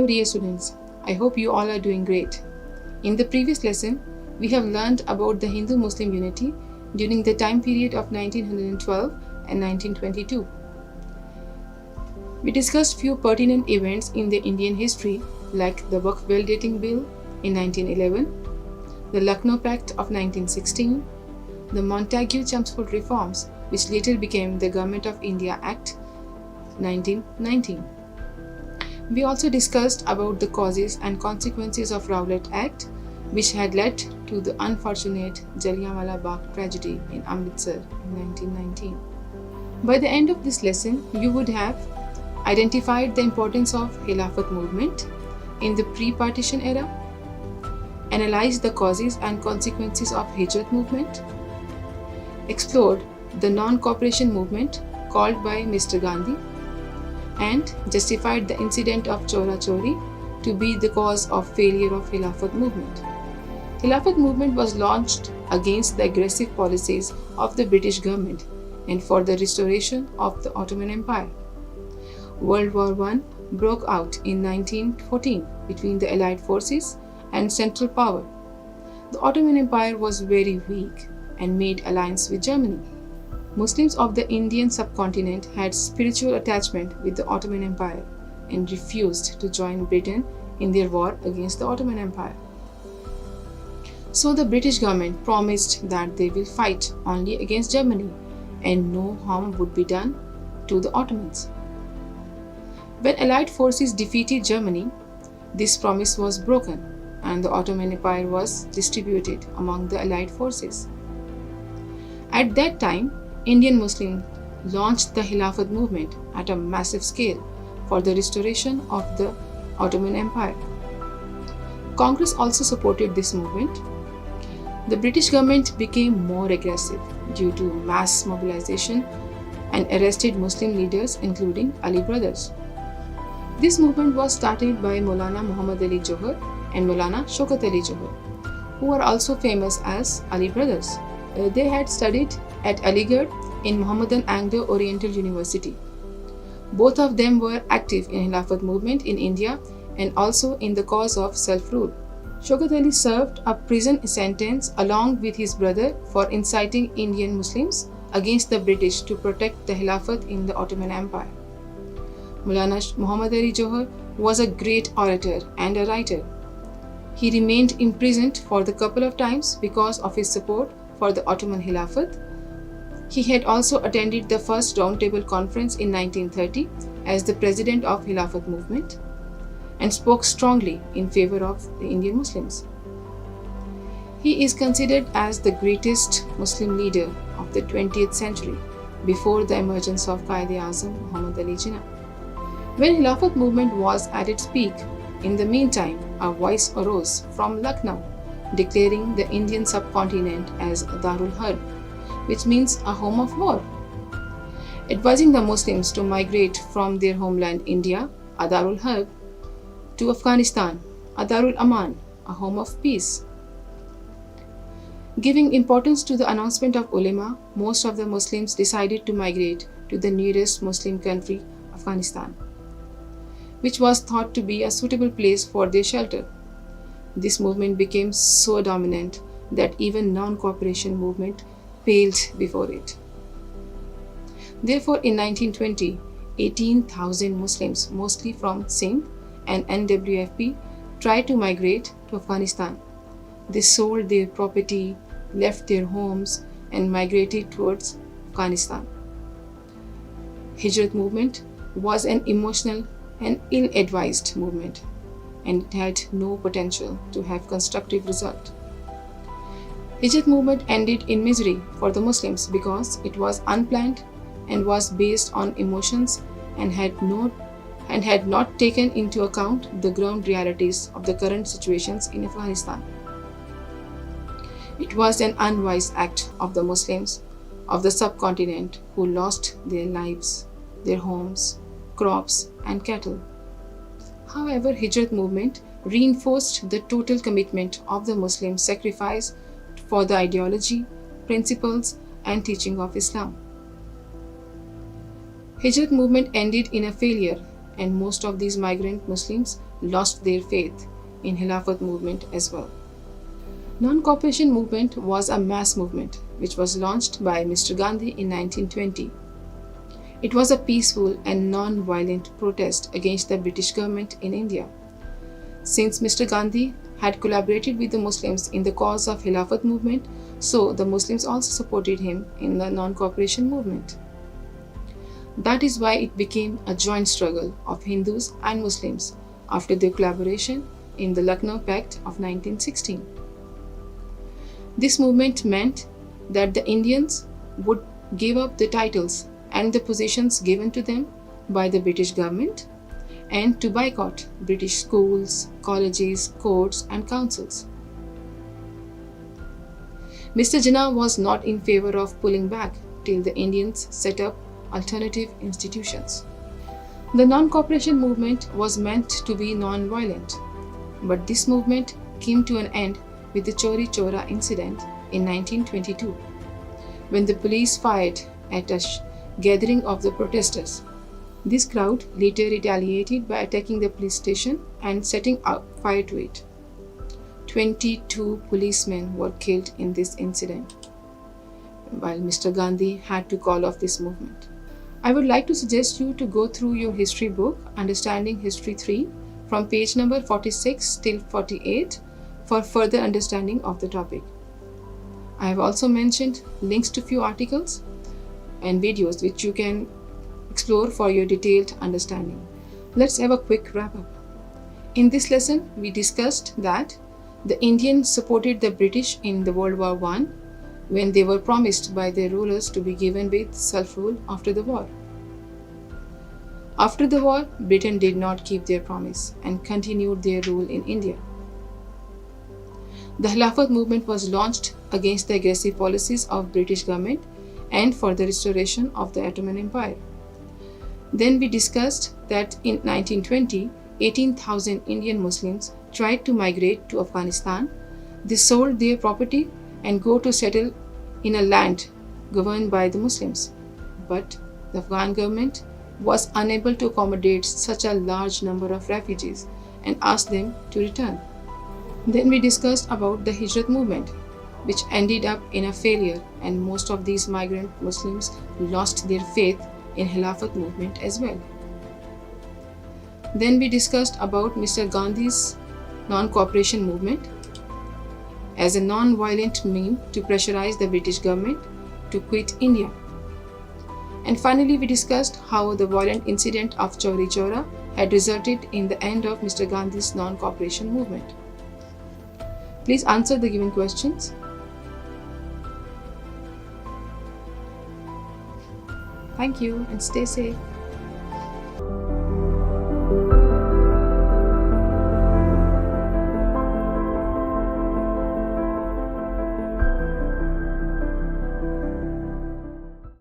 dear students, I hope you all are doing great. In the previous lesson, we have learned about the Hindu-Muslim unity during the time period of 1912 and 1922. We discussed few pertinent events in the Indian history like the Waqf Validating Bill in 1911, the Lucknow Pact of 1916, the Montagu-Chelmsford Reforms which later became the Government of India Act 1919. We also discussed about the causes and consequences of Rowlatt Act which had led to the unfortunate Jallianwala Bagh tragedy in Amritsar in 1919. By the end of this lesson, you would have identified the importance of Khilafat movement in the pre-partition era, analyzed the causes and consequences of Hijrat movement, explored the non-cooperation movement called by Mr. Gandhi, and justified the incident of Chora Chori to be the cause of failure of Khilafat movement. Khilafat movement was launched against the aggressive policies of the British government and for the restoration of the Ottoman Empire. World War I broke out in 1914 between the Allied forces and Central Power. The Ottoman Empire was very weak and made alliance with Germany. Muslims of the Indian subcontinent had spiritual attachment with the Ottoman Empire and refused to join Britain in their war against the Ottoman Empire. So the British government promised that they will fight only against Germany and no harm would be done to the Ottomans. When Allied forces defeated Germany, this promise was broken and the Ottoman Empire was distributed among the Allied forces. At that time, Indian Muslims launched the Khilafat movement at a massive scale for the restoration of the Ottoman Empire. Congress also supported this movement. The British government became more aggressive due to mass mobilization and arrested Muslim leaders including Ali brothers. This movement was started by Maulana Muhammad Ali Johar and Maulana Shaukat Ali Johar, who are also famous as Ali brothers. They had studied at Aligarh in Mohammedan Anglo-Oriental University. Both of them were active in Khilafat movement in India and also in the cause of self-rule. Shaukat Ali served a prison sentence along with his brother for inciting Indian Muslims against the British to protect the Khilafat in the Ottoman Empire. Maulana Muhammad Ali Johar was a great orator and a writer. He remained imprisoned for a couple of times because of his support for the Ottoman Khilafat. He had also attended the first Roundtable Conference in 1930 as the president of Khilafat movement and spoke strongly in favor of the Indian Muslims. He is considered as the greatest Muslim leader of the 20th century before the emergence of Quaid-e-Azam Muhammad Ali Jinnah. When Khilafat movement was at its peak, in the meantime, a voice arose from Lucknow declaring the Indian subcontinent as Darul Harb, which means a home of war, advising the Muslims to migrate from their homeland India, a Darul Harb, to Afghanistan, a Darul Aman, a home of peace. Giving importance to the announcement of ulema, most of the Muslims decided to migrate to the nearest Muslim country, Afghanistan, which was thought to be a suitable place for their shelter. This movement became so dominant that even non-cooperation movement paled before it. Therefore, in 1920, 18,000 Muslims, mostly from Sindh and NWFP, tried to migrate to Afghanistan. They sold their property, left their homes, and migrated towards Afghanistan. Hijrat movement was an emotional and ill-advised movement, and it had no potential to have constructive result. Hijrat movement ended in misery for the Muslims because it was unplanned and was based on emotions and had not taken into account the ground realities of the current situations in Afghanistan. It was an unwise act of the Muslims of the subcontinent who lost their lives, their homes, crops and cattle. However, Hijrat movement reinforced the total commitment of the Muslim sacrifice for the ideology, principles and teaching of Islam. Hijrat movement ended in a failure and most of these migrant Muslims lost their faith in Khilafat movement as well. Non-cooperation movement was a mass movement which was launched by Mr. Gandhi in 1920. It was a peaceful and non-violent protest against the British government in India. Since Mr. Gandhi had collaborated with the Muslims in the cause of Khilafat movement, so the Muslims also supported him in the non-cooperation movement. That is why it became a joint struggle of Hindus and Muslims after their collaboration in the Lucknow Pact of 1916. This movement meant that the Indians would give up the titles and the positions given to them by the British government and to boycott British schools, colleges, courts, and councils. Mr. Jinnah was not in favor of pulling back till the Indians set up alternative institutions. The non-cooperation movement was meant to be non-violent, but this movement came to an end with the Chauri Chaura incident in 1922, when the police fired at a gathering of the protesters. This crowd later retaliated by attacking the police station and setting fire to it. 22 policemen were killed in this incident, while Mr. Gandhi had to call off this movement. I would like to suggest you to go through your history book, Understanding History 3, from page number 46 till 48 for further understanding of the topic. I have also mentioned links to few articles and videos which you can explore for your detailed understanding. Let's have a quick wrap up. In this lesson, we discussed that the Indians supported the British in the World War I when they were promised by their rulers to be given with self-rule after the war. After the war, Britain did not keep their promise and continued their rule in India. The Khilafat movement was launched against the aggressive policies of British government and for the restoration of the Ottoman Empire. Then we discussed that in 1920, 18,000 Indian Muslims tried to migrate to Afghanistan. They sold their property and go to settle in a land governed by the Muslims. But the Afghan government was unable to accommodate such a large number of refugees and asked them to return. Then we discussed about the Hijrat movement, which ended up in a failure, and most of these migrant Muslims lost their faith in Khilafat movement as well. Then we discussed about Mr. Gandhi's non-cooperation movement as a non-violent means to pressurize the British government to quit India. And finally, we discussed how the violent incident of Chauri Chaura had resulted in the end of Mr. Gandhi's non-cooperation movement. Please answer the given questions. Thank you and stay safe.